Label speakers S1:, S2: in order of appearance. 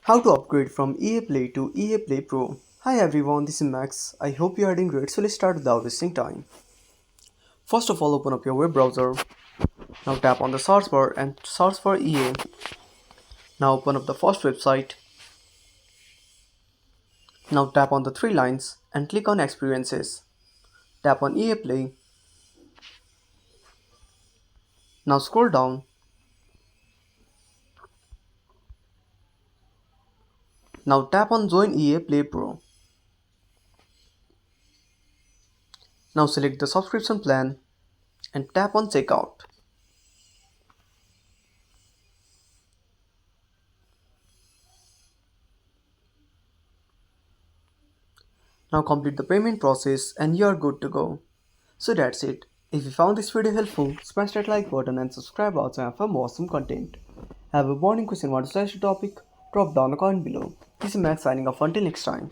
S1: How to upgrade from EA Play to EA Play Pro. Hi everyone, this is Max. I hope you are doing great, so let's start without wasting time. First of all, open up your web browser. Now tap on the search bar and search for EA. Now open up the first website. Now tap on the three lines and click on Experiences. Tap on EA Play. Now scroll down. Now tap on Join EA Play Pro. Now select the subscription plan and tap on Checkout. Now complete the payment process and you are good to go. So that's it. If you found this video helpful, smash that like button and subscribe our channel for more awesome content. Have a burning question want to suggest a topic? Drop down a comment below. This is Max signing off until next time.